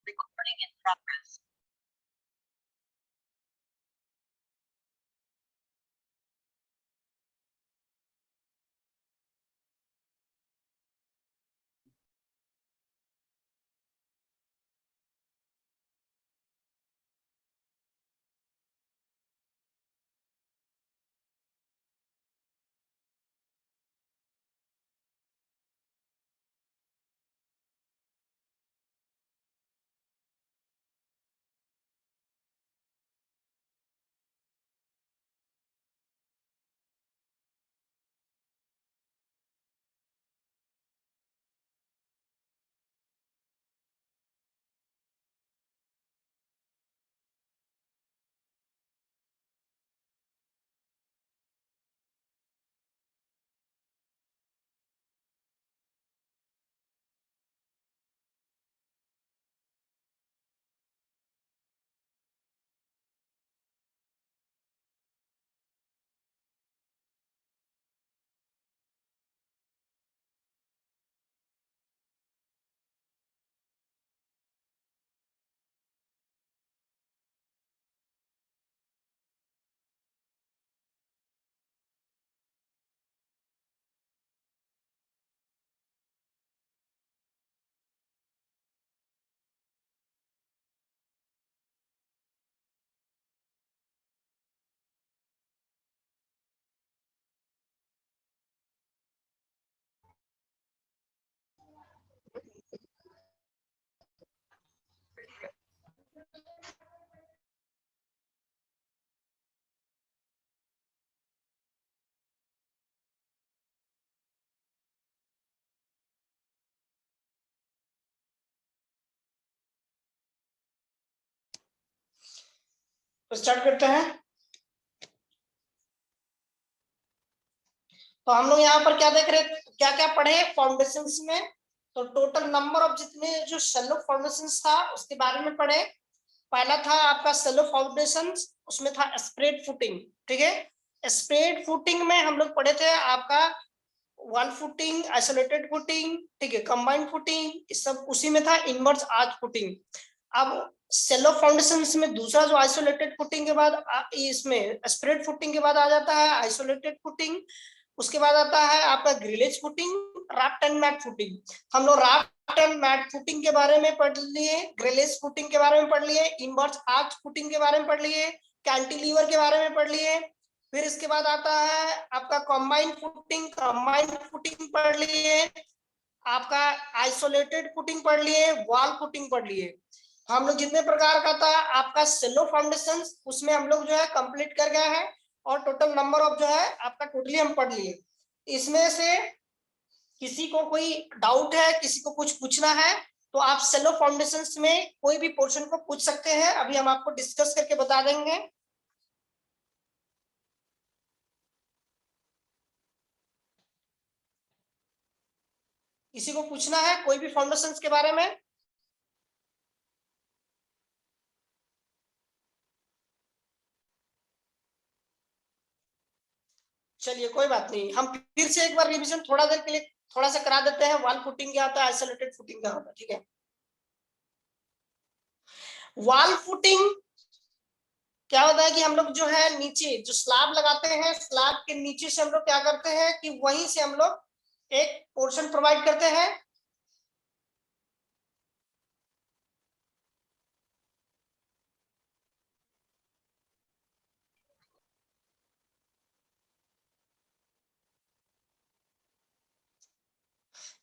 Recording in progress. तो start करते हैं। तो हम लोग यहाँ पर क्या देख रहे, क्या क्या पढ़े फाउंडेशंस में। तो टोटल नंबर ऑफ जितने जो शैलो फाउंडेशंस था उसके बारे में पढ़े। पहला था आपका शैलो फाउंडेशंस, उसमें था स्प्रेड फुटिंग। ठीक है, स्प्रेड फुटिंग में हम लोग पढ़े थे आपका वॉल फुटिंग, आइसोलेटेड फुटिंग, ठीक है, कंबाइंड फुटिंग, इस सब उसी में था इनवर्स आर्च फुटिंग। अब शैलो फाउंडेशंस में दूसरा जो आइसोलेटेड फुटिंग के बाद इसमें स्प्रेड फुटिंग के बाद आ जाता है आइसोलेटेड फुटिंग। उसके बाद आता है आपका grillage footing, raft and mat footing. हम लोग राफ्ट एंड मैट फुटिंग के बारे में पढ़ लिए, ग्रिलेज फुटिंग के बारे में पढ़ लिए, इनवर्स आर्च फुटिंग के बारे में पढ़ लिए, कैंटिलीवर के बारे में पढ़ लिए। फिर इसके बाद आता है आपका कंबाइंड फुटिंग, कंबाइंड फुटिंग पढ़ लिए, आपका आइसोलेटेड फुटिंग पढ़ लिए, वॉल फुटिंग पढ़ लिए। हम लोग जितने प्रकार का था आपका सेलो फाउंडेशन उसमें हम लोग जो है कंप्लीट कर गया है, और टोटल नंबर ऑफ जो है आपका टोटली हम पढ़ लिए। इसमें से किसी को कोई डाउट है, किसी को कुछ पूछना है तो आप सेलो फाउंडेशंस में कोई भी पोर्शन को पूछ सकते हैं, अभी हम आपको डिस्कस करके बता देंगे। किसी को पूछना है कोई भी फाउंडेशंस के बारे में? चलिए कोई बात नहीं, हम फिर से एक बार रिवीजन थोड़ा देर के लिए थोड़ा सा करा देते हैं। वॉल फुटिंग क्या होता है, आइसोलेटेड फुटिंग क्या होता है, ठीक है। वॉल फुटिंग क्या होता है कि हम लोग जो है नीचे जो स्लैब लगाते हैं, स्लैब के नीचे से हम लोग क्या करते हैं कि वहीं से हम लोग एक पोर्शन प्रोवाइड करते हैं।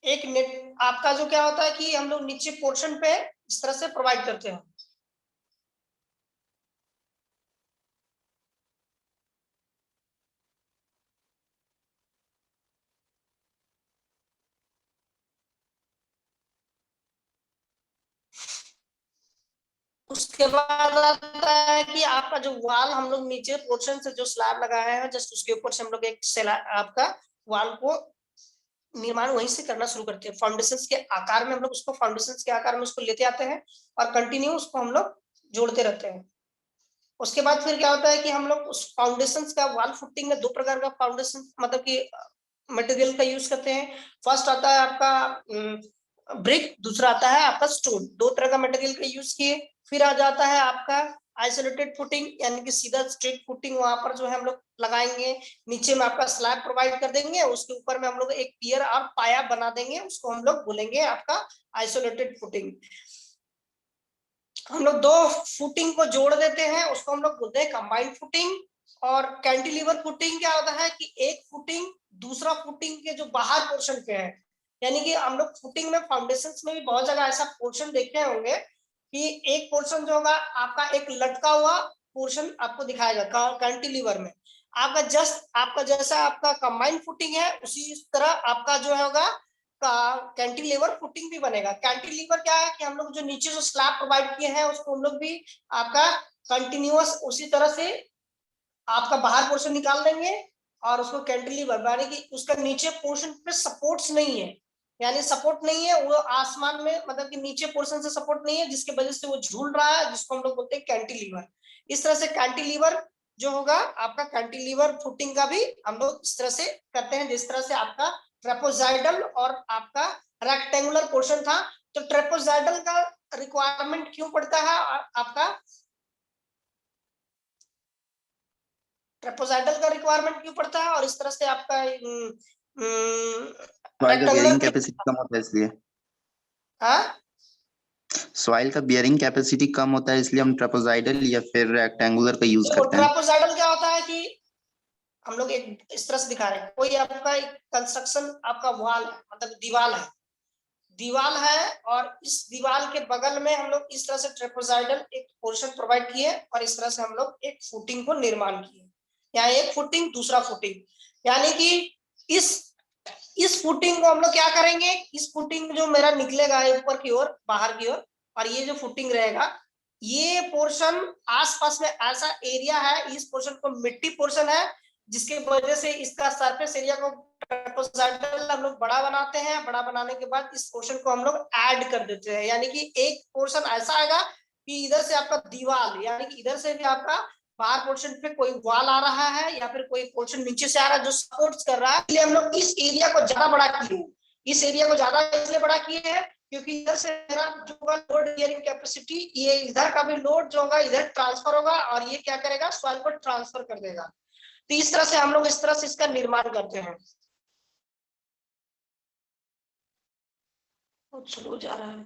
एक नेट आपका जो क्या होता है कि हम लोग नीचे पोर्शन पे इस तरह से प्रोवाइड करते हैं। उसके बाद आता है कि आपका जो वॉल हम लोग नीचे पोर्शन से जो स्लैब लगाया है जस्ट उसके ऊपर से हम लोग एक आपका वॉल को निर्माण वहीं से करना शुरू करते हैं। फाउंडेशंस के आकार में हम लोग उसको फाउंडेशंस के आकार में उसको लेते आते हैं और कंटिन्यू उसको हम लोग जोड़ते रहते हैं। उसके बाद फिर क्या होता है कि हम लोग उस फाउंडेशंस का वॉल फुटिंग में दो प्रकार का फाउंडेशन मतलब कि मटेरियल का यूज करते हैं। फर्स्ट आता है आपका ब्रिक, दूसरा आता है आपका स्टोन। दो तरह का मटेरियल का यूज किए। फिर आ जाता है आपका आइसोलेटेड फुटिंग, यानी कि सीधा स्ट्रेट फुटिंग वहां पर जो है हम लोग लगाएंगे। नीचे में आपका स्लैब प्रोवाइड कर देंगे, उसके ऊपर में हम लोग एक पियर और पाया बना देंगे, उसको हम लोग बोलेंगे आपका आइसोलेटेड फुटिंग। हम लोग दो फुटिंग को जोड़ देते हैं, उसको हम लोग बोलते हैं कंबाइंड फुटिंग। और कैंटिलीवर फुटिंग क्या होता है कि एक फुटिंग दूसरा फुटिंग के जो बाहर पोर्शन पे है, यानी कि हम लोग फुटिंग में फाउंडेशंस में भी बहुत जगह ऐसा पोर्शन देखे होंगे कि एक पोर्शन जो होगा आपका एक लटका हुआ पोर्शन आपको दिखाया जाएगा कैंटिलीवर में। आपका जस्ट आपका जैसा आपका कंबाइंड फुटिंग है, उसी तरह आपका जो होगा कैंटिलीवर फुटिंग भी बनेगा। कैंटिलीवर क्या है कि हम लोग जो नीचे जो स्लैब प्रोवाइड किए हैं उसको हम लोग भी आपका कंटिन्यूअस उसी तरह से आपका बाहर पोर्शन निकाल देंगे और उसको कैंटिलीवर, यानी कि उसका नीचे पोर्शन पे सपोर्ट्स नहीं है, यानी सपोर्ट नहीं है वो आसमान में, मतलब कि नीचे पोर्शन से सपोर्ट नहीं है जिसके वजह से वो झूल रहा है, जिसको हम लोग बोलते हैं कैंटिलीवर। इस तरह से कैंटिलीवर जो होगा आपका कैंटिलीवर फुटिंग का भी हम लोग इस तरह से करते हैं, जिस तरह से आपका ट्रेपोजाइडल और आपका रेक्टेंगुलर पोर्शन था। तो ट्रेपोजाइडल का रिक्वायरमेंट क्यों पड़ता है आपका, ट्रेपोजाइडल का रिक्वायरमेंट क्यों पड़ता है, और इस तरह से आपका सॉइल का बियरिंग रेक्टेंगुलर कैपेसिटी कम होता है इसलिए। हाँ सॉइल का बियरिंग कैपेसिटी कम होता है इसलिए हम ट्रेपोजाइडल या फिर रेक्टेंगुलर का यूज देखो करते हैं। ट्रेपोजाइडल क्या होता है कि हम लोग एक इस तरह से दिखा रहे हैं, कोई आपका एक कंस्ट्रक्शन आपका वॉल है, मतलब दीवाल है और इस दीवाल के बगल में हम लोग इस तरह से ट्रेपोजाइडल एक पोर्शन प्रोवाइड किए और इस तरह से हम लोग एक फुटिंग को निर्माण किए, या एक फुटिंग दूसरा फुटिंग, यानी कि इस फुटिंग को हम लोग क्या करेंगे, इस फुटिंग जो मेरा निकलेगा ऊपर की ओर बाहर की ओर, और ये जो फुटिंग रहेगा ये पोर्शन आसपास में ऐसा एरिया है, इस पोर्शन को मिट्टी पोर्शन है, जिसके वजह से इसका सरफेस एरिया को ट्रेपोजाइडल हम लोग बड़ा बनाते हैं। बड़ा बनाने के बाद इस पोर्शन को हम लोग ऐड कर देते हैं, यानी कि एक पोर्शन ऐसा आएगा कि इधर से आपका दीवार, यानी कि इधर से भी आपका बाहर पोर्शन पे कोई वॉल आ रहा है या फिर कोई पोर्शन नीचे से आ रहा है जो सपोर्ट्स कर रहा है, इसलिए हम लोग इस एरिया को ज्यादा बड़ा किए। इस एरिया को ज्यादा इसलिए बड़ा किए हैं क्योंकि इधर से मेरा जो लोड बियरिंग कैपेसिटी, ये इधर का भी लोड जो होगा इधर ट्रांसफर होगा और ये क्या करेगा सॉइल को ट्रांसफर कर देगा। तो इस तरह से हम लोग इस तरह से इसका निर्माण करते हैं। बहुत स्लो जा रहा है।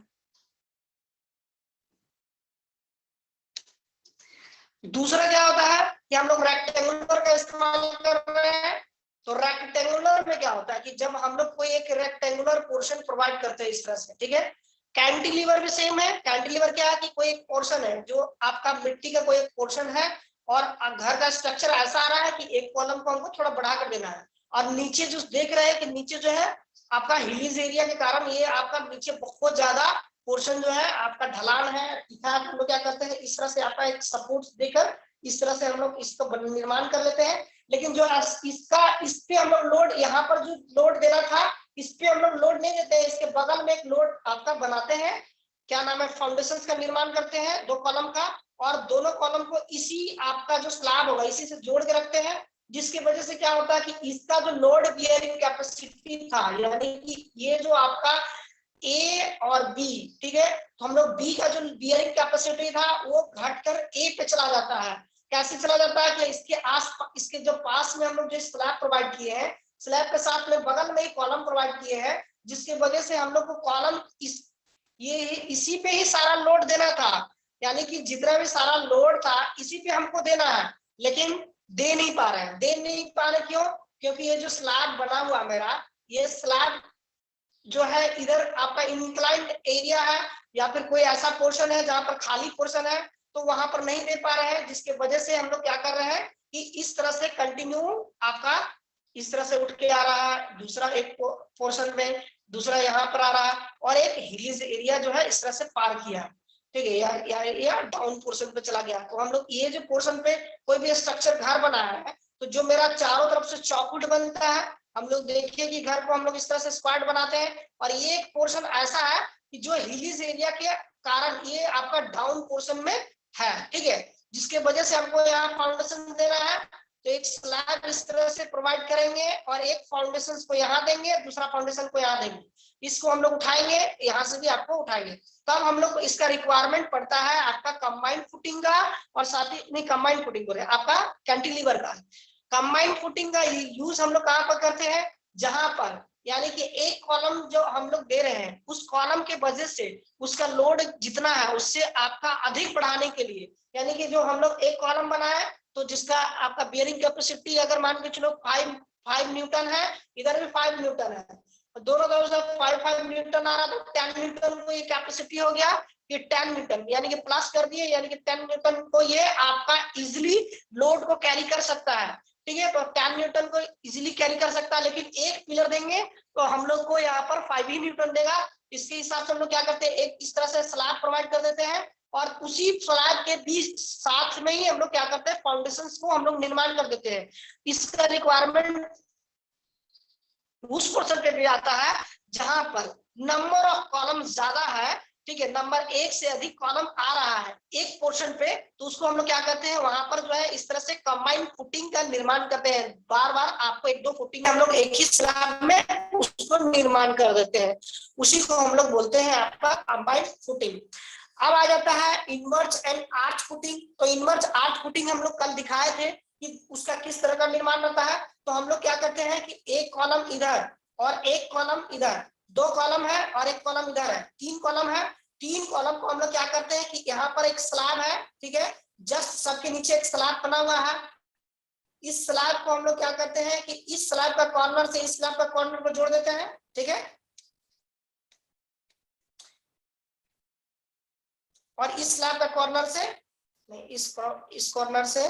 दूसरा क्या होता है कि हम लोग रेक्टेंगुलर का इस्तेमाल कर रहे हैं। तो रेक्टेंगुलर में क्या होता है कि जब हम लोग कोई एक रेक्टेंगुलर पोर्शन प्रोवाइड करते हैं इस तरह से, ठीक है। कैंटिलीवर भी सेम है। कैंटिलीवर क्या है कि कोई एक पोर्शन है जो आपका मिट्टी का कोई एक पोर्शन है और घर का स्ट्रक्चर ऐसा आ रहा है कि एक कॉलम को हमको थोड़ा बढ़ा कर देना है, और नीचे जो देख रहे हैं कि नीचे जो है आपका हिलीज एरिया के कारण ये आपका नीचे बहुत ज्यादा पोर्शन जो है आपका ढलान है, हम लोग क्या करते हैं इस तरह से आपका एक सपोर्ट देकर इस तरह से हम लोग इसको निर्माण कर लेते हैं। लेकिन जो इसका इस पे हम लोग लोड, यहाँ पर जो लोड देना था इस पे हम लोग लोड नहीं देते हैं, इसके बगल में एक लोड आपका बनाते हैं, क्या नाम है, फाउंडेशन का निर्माण करते हैं 2 कॉलम का, और दोनों कॉलम को इसी आपका जो स्लैब होगा इसी से जोड़ के रखते हैं, जिसकी वजह से क्या होता है कि इसका जो लोड बियरिंग कैपेसिटी था, यानी कि ये जो आपका ए और बी, ठीक है, तो हम लोग बी का जो बियरिंग कैपेसिटी था वो घटकर ए पे चला जाता है। कैसे चला जाता है कि इसके जो पास में हम लोग जो स्लैब प्रोवाइड किए हैं, स्लैब के साथ में बगल में ही कॉलम प्रोवाइड किए हैं, जिसकी वजह से हम लोग को कॉलम इसी पे ही सारा लोड देना था, यानी कि जितना भी सारा लोड था इसी पे हमको देना है, लेकिन दे नहीं पा रहे क्यों, क्योंकि ये जो स्लैब बना हुआ मेरा, ये स्लैब जो है इधर आपका इंक्लाइंड एरिया है या फिर कोई ऐसा पोर्शन है जहां पर खाली पोर्शन है, तो वहां पर नहीं दे पा रहे हैं, जिसके वजह से हम लोग क्या कर रहे हैं कि इस तरह से कंटिन्यू आपका इस तरह से उठ के आ रहा है, दूसरा एक पोर्शन में, दूसरा यहाँ पर आ रहा है, और एक हिलीज एरिया जो है इस तरह से पार किया, ठीक है, या डाउन पोर्शन पे चला गया। तो हम लोग ये जो पोर्शन पे कोई भी स्ट्रक्चर घर बनाया है, तो जो मेरा चारों तरफ से चौखुट बनता है, हम लोग देखिए कि घर को हम लोग इस तरह से स्क्वाड बनाते हैं, और ये एक पोर्शन ऐसा है कि जो हिलीज एरिया के कारण ये आपका डाउन पोर्शन में है, ठीक है, जिसके वजह से हमको यहाँ फाउंडेशन देना है। तो एक स्लैब इस तरह से प्रोवाइड करेंगे और एक फाउंडेशन को यहाँ देंगे, दूसरा फाउंडेशन को यहाँ देंगे। इसको हम लोग उठाएंगे, यहाँ से भी आपको उठाएंगे। तब हम लोग को इसका रिक्वायरमेंट पड़ता है आपका कंबाइंड फुटिंग का, और साथ ही नहीं कंबाइंड फुटिंग बोले आपका कैंटिलीवर का। कंबाइंड फुटिंग का यूज हम लोग कहाँ पर करते हैं, जहां पर यानी कि एक कॉलम जो हम लोग दे रहे हैं उस कॉलम के वजह से उसका लोड जितना है उससे आपका अधिक बढ़ाने के लिए, यानी कि जो हम लोग एक कॉलम बनाए तो जिसका आपका बियरिंग कैपेसिटी अगर मान के चलो 5 न्यूटन है, इधर भी 5 न्यूटन है, दोनों तरफ से 5 न्यूटन आ रहा तो 10 न्यूटन को ये कैपेसिटी हो गया, ये 10 न्यूटन यानी कि प्लस कर दिए, यानी कि 10 न्यूटन को ये आपका इजिली लोड को कैरी कर सकता है। ठीक है, तो 10 न्यूटन को इजीली कैरी कर सकता है, लेकिन एक पिलर देंगे तो हम लोग को यहाँ पर 5 ही न्यूटन देगा। इसके हिसाब से हम लोग क्या करते हैं, एक इस तरह से स्लैब प्रोवाइड कर देते हैं और उसी स्लैब के बीच साथ में ही हम लोग क्या करते हैं, फाउंडेशंस को हम लोग निर्माण कर देते हैं। इसका रिक्वायरमेंट उस पोर्शन पे भी आता है जहां पर नंबर ऑफ कॉलम ज्यादा है। ठीक है, नंबर 1 से अधिक कॉलम आ रहा है एक पोर्शन पे, तो उसको हम लोग क्या करते हैं, वहां पर जो है इस तरह से कंबाइंड फुटिंग का निर्माण करते हैं। बार बार आपको 1-2 फुटिंग हम लोग एक ही स्लैब में उसको निर्माण कर देते हैं, उसी को हम लोग बोलते हैं आपका कंबाइंड फुटिंग। अब आ जाता है इनवर्स एंड आर्च फुटिंग। तो इनवर्स आर्च फुटिंग हम लोग कल दिखाए थे कि उसका किस तरह का निर्माण होता है। तो हम लोग क्या करते हैं कि एक कॉलम इधर और एक कॉलम इधर, 2 कॉलम है और एक कॉलम इधर है, 3 कॉलम है। 3 कॉलम को हम लोग क्या करते हैं कि यहाँ पर एक स्लैब है, ठीक है, जस्ट सबके नीचे एक स्लैब बना हुआ है। इस स्लैब को हम लोग क्या करते हैं कि इस स्लैब का कॉर्नर से इस स्लैब का कॉर्नर को जोड़ देते हैं। ठीक है, और इस स्लैब का कॉर्नर से नहीं, इस कॉर्नर से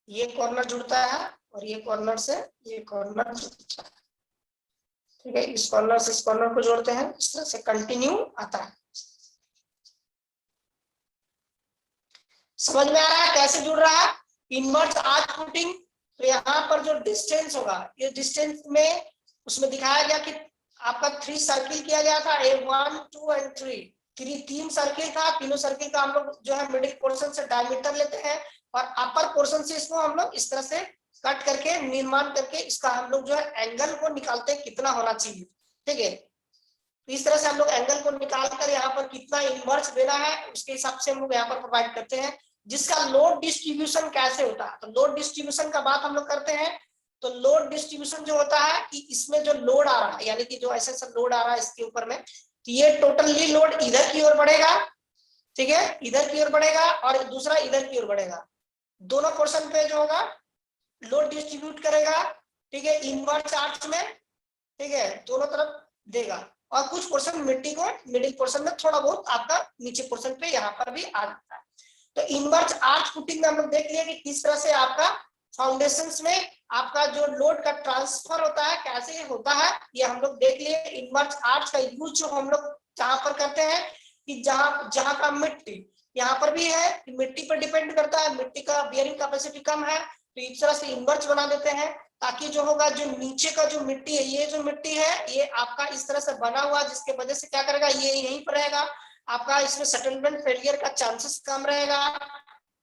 ये कॉर्नर जुड़ता है और ये कॉर्नर से ये कॉर्नर जुड़ता है। ठीक है, इस कॉर्नर से इस कॉर्नर को जोड़ते हैं, इस तरह से कंटिन्यू आता है। समझ में आ रहा है कैसे जुड़ रहा है इनवर्स आर्च फुटिंग। तो यहाँ पर जो डिस्टेंस होगा, ये डिस्टेंस में उसमें दिखाया गया कि आपका 3 सर्किल किया गया था, A1, 2 एंड 3 सर्किल था। तीनों सर्किल का हम लोग जो है मिडिल पोर्शन से डायमीटर लेते हैं और अपर पोर्शन से इसको हम लोग इस तरह से कट करके निर्माण करके इसका हम लोग जो है एंगल को निकालते हैं कितना होना चाहिए। ठीक है, तो इस तरह से हम लोग एंगल को निकाल कर यहाँ पर कितना इनवर्स देना है उसके हिसाब से हम लोग यहाँ पर प्रोवाइड करते हैं। जिसका लोड डिस्ट्रीब्यूशन कैसे होता है, तो लोड डिस्ट्रीब्यूशन का बात हम लोग करते हैं। तो लोड डिस्ट्रीब्यूशन जो होता है कि इसमें जो लोड आ रहा है, यानी कि जो ऐसा लोड आ रहा है इसके ऊपर में, तो ये टोटली लोड इधर की ओर बढ़ेगा। ठीक है, इधर की ओर बढ़ेगा और दूसरा इधर की ओर बढ़ेगा। दोनों पोर्शन पे जो होगा लोड डिस्ट्रीब्यूट करेगा। ठीक है, इनवर्स आर्च में, ठीक है, दोनों तरफ देगा और कुछ पोर्शन मिट्टी को मिडिल पोर्शन में थोड़ा बहुत आपका नीचे पोर्शन पे यहाँ पर भी आ जाता है। तो इनवर्स आर्च फुटिंग में हम लोग देख लिया कि किस तरह से आपका फाउंडेशंस में आपका जो लोड का ट्रांसफर होता है कैसे होता है, ये हम लोग देख लिए। इनवर्स आर्च का यूज जो हम लोग जहां पर करते हैं कि जहां का मिट्टी यहाँ पर भी है कि मिट्टी पर डिपेंड करता है, मिट्टी का बियरिंग कैपेसिटी कम है तो इस तरह से इनवर्स बना देते हैं, ताकि जो होगा जो नीचे का जो मिट्टी है, ये जो मिट्टी है ये आपका इस तरह से बना हुआ, जिसके वजह से क्या करेगा, ये यहीं पर रहेगा, आपका इसमें सेटलमेंट फेलियर का चांसेस कम रहेगा।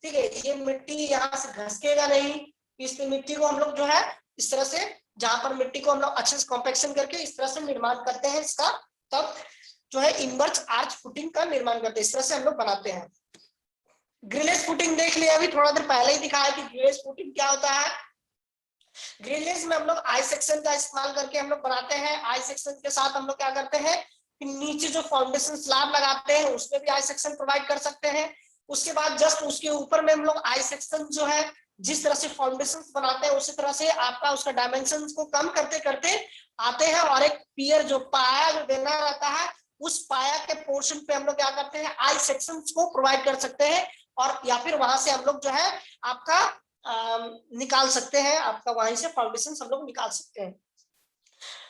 ठीक है, ये मिट्टी यहाँ से घसकेगा नहीं। इस मिट्टी को हम लोग जो है इस तरह से, जहां पर मिट्टी को हम लोग अच्छे से कॉम्पैक्शन करके इस तरह से निर्माण करते हैं इसका, तब जो है इनवर्स आर्च फुटिंग का निर्माण करते हैं। इस तरह से हम लोग बनाते हैं। ग्रिलेज फुटिंग देख लिया, अभी थोड़ा देर पहले ही दिखाया कि ग्रिलेज फुटिंग क्या होता है। ग्रिलेज में हम लोग आई सेक्शन का इस्तेमाल करके हम लोग बनाते हैं। आई सेक्शन के साथ हम लोग क्या करते हैं कि नीचे जो फाउंडेशन स्लैब लगाते हैं उसमें भी आई सेक्शन प्रोवाइड कर सकते हैं। उसके बाद जस्ट उसके ऊपर में हम लोग आई सेक्शन जो है जिस तरह से फाउंडेशन बनाते हैं उसी तरह से आपका उसका डायमेंशन को कम करते करते आते हैं, और एक पियर जो पाया जो देना रहता है उस पाया के पोर्शन पे हम लोग क्या करते हैं, आई सेक्शन को प्रोवाइड कर सकते हैं, और या फिर वहां से हम लोग जो है आपका निकाल सकते हैं, आपका वहीं से फाउंडेशन हम लोग निकाल सकते हैं।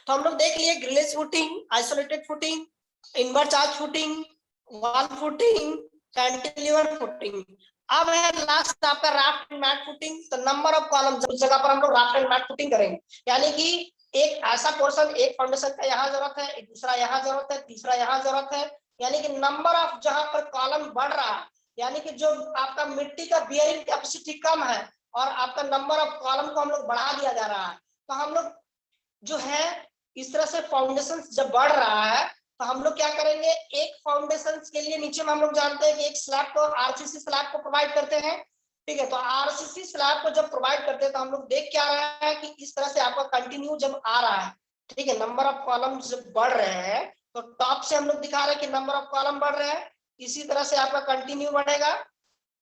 तो हम लोग देख लिए grillage footing, isolated footing, inverse arch footing, wall footing, cantilever footing. अब है लास्ट आपका राफ्ट एंड मैट फुटिंग। तो नंबर ऑफ कॉलम्स, उस जगह पर हम लोग राफ्ट एंड मैट फुटिंग करेंगे, यानी कि एक ऐसा पोर्शन, एक फाउंडेशन का यहाँ जरूरत है, एक दूसरा यहाँ जरूरत है, तीसरा यहाँ जरूरत है, यानी कि नंबर ऑफ जहां पर कॉलम बढ़ रहा है, यानी कि जो आपका मिट्टी का बियरिंग कैपेसिटी कम है और आपका नंबर ऑफ कॉलम को हम लोग बढ़ा दिया जा रहा है। तो हम लोग जो है इस तरह से फाउंडेशन जब बढ़ रहा है तो हम लोग क्या करेंगे, एक फाउंडेशन के लिए नीचे में हम लोग जानते हैं कि एक स्लैब को आरसीसी स्लैब को प्रोवाइड करते हैं, ठीक है। तो आरसीसी स्लैब को जब प्रोवाइड करते हैं तो हम लोग देख क्या रहे हैं कि इस तरह से आपका कंटिन्यू जब आ रहा है, ठीक है, नंबर ऑफ कॉलम्स जब बढ़ रहे हैं तो टॉप से हम लोग दिखा रहे हैं कि नंबर ऑफ कॉलम बढ़ रहे हैं, इसी तरह से आपका कंटिन्यू बढ़ेगा,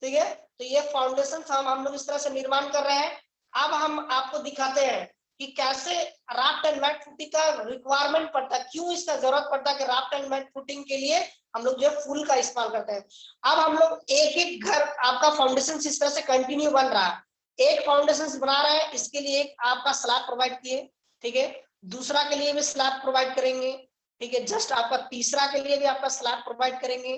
ठीक है। तो ये फाउंडेशन हम लोग इस तरह से निर्माण कर रहे हैं। अब हम आपको दिखाते हैं कि कैसे राफ्ट एंड मैट फुटिंग का रिक्वायरमेंट पड़ता है, क्यों इसका जरूरत पड़ता है कि राफ्ट एंड मैट फुटिंग के लिए हम लोग जो है फूल का इस्तेमाल करते हैं। अब हम लोग एक एक घर आपका फाउंडेशन इस तरह से कंटिन्यू बन रहा है, एक फाउंडेशन बना रहे हैं, इसके लिए एक आपका स्लैब प्रोवाइड किए, ठीक है, दूसरा के लिए भी स्लैब प्रोवाइड करेंगे, ठीक है, जस्ट आपका तीसरा के लिए भी आपका स्लैब प्रोवाइड करेंगे,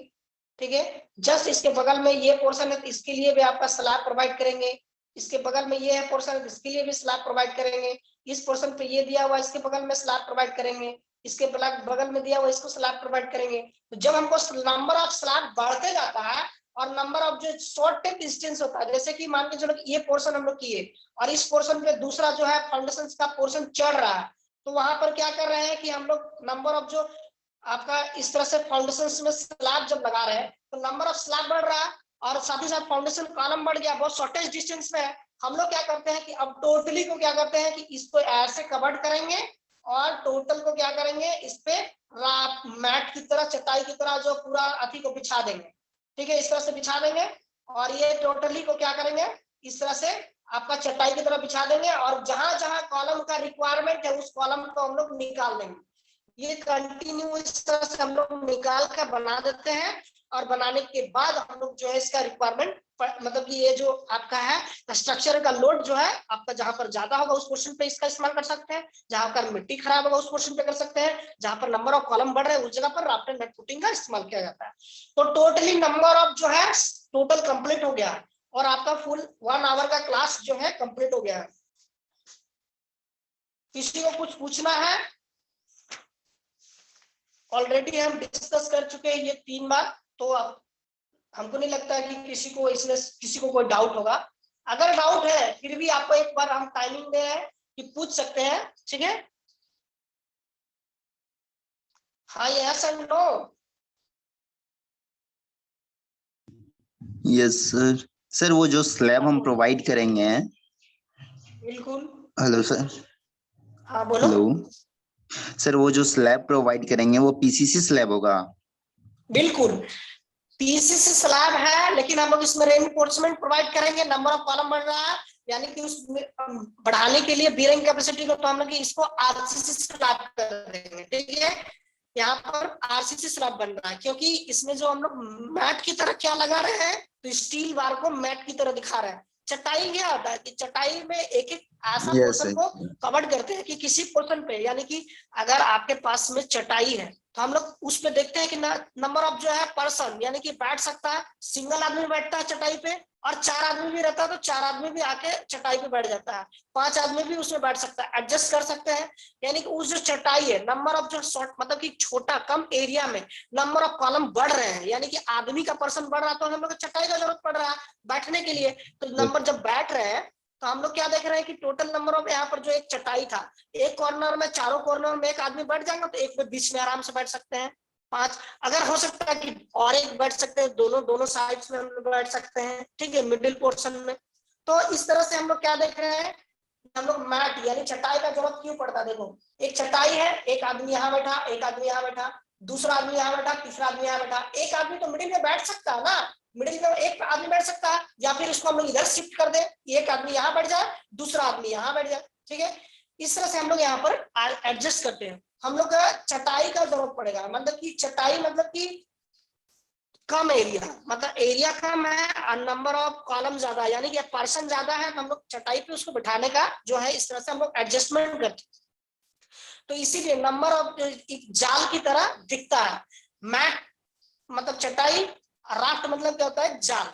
ठीक है, जस्ट इसके बगल में ये पोर्शन है तो इसके लिए भी आपका स्लैब प्रोवाइड करेंगे, इसके बगल में ये है पोर्शन इसके लिए भी स्लैब प्रोवाइड करेंगे, इस पोर्शन पे ये दिया हुआ इसके बगल में स्लैब प्रोवाइड करेंगे, इसके बगल में दिया हुआ इसको स्लैब प्रोवाइड करेंगे। तो जब हमको नंबर ऑफ स्लैब बढ़ते जाता है और नंबर ऑफ जो शॉर्टेड डिस्टेंस होता है, जैसे कि मान के चलो ये पोर्शन हम लोग किए और इस पोर्शन पे दूसरा जो है फाउंडेशन का पोर्शन चढ़ रहा है, तो वहां पर क्या कर रहे हैं कि हम लोग नंबर ऑफ जो आपका इस तरह से फाउंडेशन में स्लैब जब लगा रहे हैं तो नंबर ऑफ स्लैब बढ़ रहा है और साथ ही साथ फाउंडेशन कॉलम बढ़ गया, बहुत शॉर्टेज डिस्टेंस में है। हम लोग क्या करते हैं कि अब टोटली को क्या करते हैं कि इसको ऐसे कवर करेंगे और टोटल को क्या करेंगे, इस पे मैट की तरह चटाई की तरह जो पूरा अथी को बिछा देंगे, ठीक है, इस तरह से बिछा देंगे और ये टोटली को क्या करेंगे इस तरह से आपका चटाई की तरह बिछा देंगे और जहां जहां कॉलम का रिक्वायरमेंट है उस कॉलम को हम लोग निकाल देंगे। ये कंटिन्यू इस तरह से हम लोग निकाल कर बना देते हैं और बनाने के बाद हम लोग जो है इसका रिक्वायरमेंट मतलब कि ये जो आपका है स्ट्रक्चर का लोड जो है आपका जहां पर ज्यादा होगा उस पोर्शन पे इसका इस्तेमाल कर सकते हैं, जहां पर मिट्टी खराब होगा उस पोर्शन पे कर सकते हैं, जहां पर नंबर ऑफ कॉलम बढ़ रहे हैं उस जगह पर राफ्ट एंड मैट फुटिंग का इस्तेमाल किया जाता है। तो टोटली नंबर ऑफ जो है टोटल कंप्लीट हो गया और आपका फुल 1 आवर का क्लास जो है कंप्लीट हो गया है। किसी को कुछ पूछना है? ऑलरेडी हम डिस्कस कर चुके हैं ये 3 बार, तो अब हमको नहीं लगता कि किसी को इसमें किसी को कोई डाउट होगा। अगर डाउट है फिर भी आपको एक बार हम टाइमिंग दे रहे हैं कि पूछ सकते हैं, ठीक है। हाँ, yes and no. Yes sir. Sir वो जो स्लैब हम प्रोवाइड करेंगे। बिल्कुल। Hello sir. हाँ बोलो। हेलो सर, वो जो स्लैब प्रोवाइड करेंगे वो पीसीसी स्लैब होगा? बिल्कुल पीसीसी स्लैब है, लेकिन हम लोग इसमें रेनफोर्समेंट प्रोवाइड करेंगे। नंबर ऑफ कॉलम बढ़ रहा है यानी कि उस बढ़ाने के लिए बीयरिंग कैपेसिटी को तो हम लोग इसको आरसीसी स्लैब कर देंगे, ठीक है। यहाँ पर आरसीसी स्लैब बन रहा है क्योंकि इसमें जो हम लोग मैट की तरह क्या लगा रहे हैं तो स्टील बार को मैट की तरह दिखा रहे हैं। चटाई क्या होता है कि चटाई में एक एक ऐसा पोर्शन को कवर करते हैं कि किसी पोर्शन पे, यानी कि अगर आपके पास में चटाई है तो हम लोग उस पे देखते हैं कि नंबर ऑफ जो है पर्सन यानी कि बैठ सकता है, सिंगल आदमी बैठता है चटाई पे और 4 आदमी भी रहता है तो 4 आदमी भी आके चटाई पे बैठ जाता है, 5 आदमी भी उसमें बैठ सकता है, एडजस्ट कर सकते हैं। यानी कि उस जो चटाई है नंबर ऑफ जो शॉर्ट मतलब कि छोटा कम एरिया में नंबर ऑफ कॉलम बढ़ रहे हैं, यानी कि आदमी का पर्सन बढ़ रहा है तो हम लोग को चटाई का जरूरत पड़ रहा है बैठने के लिए। तो नंबर जब बैठ रहे हैं तो हम लोग क्या देख रहे हैं कि टोटल नंबर ऑफ यहाँ पर जो एक चटाई था एक कॉर्नर में, चारों कॉर्नर में एक आदमी बैठ जाएगा तो एक में बीच में आराम से बैठ सकते हैं 5, अगर हो सकता है कि और एक बैठ सकते हैं, दोनों साइड्स में हम लोग बैठ सकते हैं, ठीक है, मिडिल पोर्शन में। तो इस तरह से हम लोग क्या देख रहे हैं, हम लोग मैट यानी चटाई का जरूरत क्यों पड़ता है। देखो एक चटाई है, एक आदमी यहाँ बैठा, एक आदमी यहाँ बैठा, दूसरा आदमी यहाँ बैठा, तीसरा आदमी यहाँ बैठा, एक आदमी तो मिडिल में बैठ सकता है ना, मिडिल में एक आदमी बैठ सकता है, या फिर इसको हम लोग इधर शिफ्ट कर दे, एक आदमी यहाँ बैठ जाए दूसरा आदमी यहाँ बैठ जाए, ठीक है। इस तरह से हम लोग यहाँ पर एडजस्ट करते हैं। हम लोग का चटाई का जरूरत पड़ेगा, मतलब कि चटाई मतलब कि कम एरिया, मतलब एरिया कम है और नंबर ऑफ कॉलम ज्यादा है, यानी कि पर्सन ज्यादा है तो हम लोग चटाई पे उसको बिठाने का जो है इस तरह से हम लोग एडजस्टमेंट करते हैं। तो इसीलिए नंबर ऑफ एक जाल की तरह दिखता है। मैट मतलब चटाई, राफ्ट मतलब क्या होता है जाल,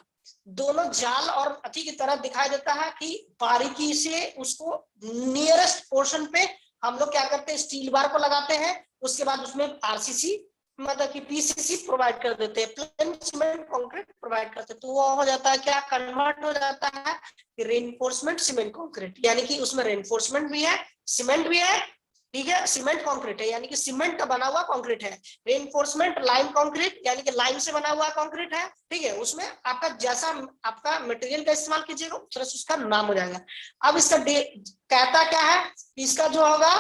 दोनों जाल और अथी की तरह दिखाई देता है कि बारीकी से उसको नियरेस्ट पोर्शन पे हम लोग क्या करते हैं स्टील बार को लगाते हैं, उसके बाद उसमें आरसीसी मतलब कि पीसीसी प्रोवाइड कर देते हैं, प्लेन सीमेंट कंक्रीट प्रोवाइड करते हैं, तो वो हो जाता है क्या, कन्वर्ट हो जाता है रेनफोर्समेंट सीमेंट कंक्रीट, यानी कि उसमें रेनफोर्समेंट भी है, सीमेंट भी है, ठीक है, सीमेंट कंक्रीट है यानी कि सीमेंट का बना हुआ कंक्रीट है, रेनफोर्समेंट लाइम कंक्रीट यानी कि लाइम से बना हुआ कंक्रीट है, ठीक है, उसमें आपका जैसा आपका मटेरियल का इस्तेमाल कीजिएगा उस तरह से उसका नाम हो जाएगा। अब इसका कहता क्या है, इसका जो होगा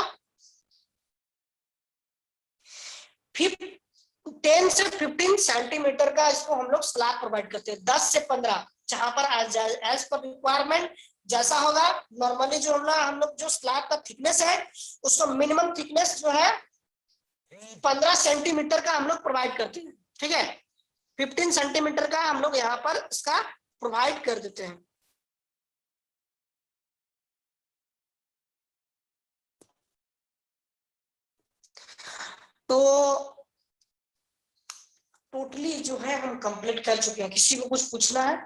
10 से 15 सेंटीमीटर का इसको हम लोग स्लैब प्रोवाइड करते हैं, 10 से 15, जहां पर एज पर रिक्वायरमेंट जैसा होगा। नॉर्मली जो हम लोग जो स्लैब का थिकनेस है उसको मिनिमम थिकनेस जो है 15 सेंटीमीटर का हम लोग प्रोवाइड करते हैं, ठीक है, 15 सेंटीमीटर का हम लोग यहाँ पर इसका प्रोवाइड कर देते हैं। तो टोटली जो है हम कंप्लीट कर चुके हैं, किसी को कुछ पूछना है?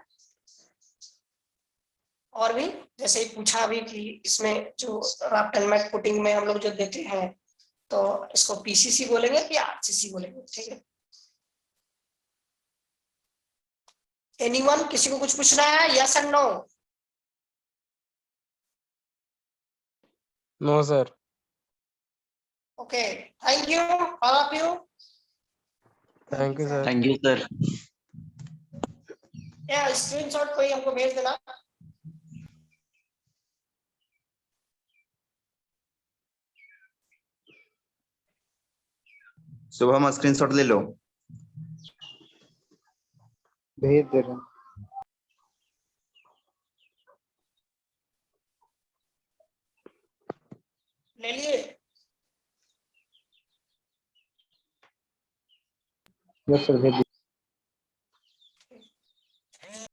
और भी जैसे ही पूछा अभी कि इसमें जो राफ्ट मैट पुटिंग में हम लोग जो देते हैं तो इसको पीसीसी बोलेंगे कि आरसीसी बोलेंगे, ठीक है। एनीवन, किसी को कुछ पूछना है, yes and no? No sir. Okay, thank you all of you. Thank you sir. Thank you sir. या स्क्रीनशॉट कोई हमको भेज देना। शुभम स्क्रीनशॉट ले लो। भेज दे रहे हैं। ले लिए? यस सर भेज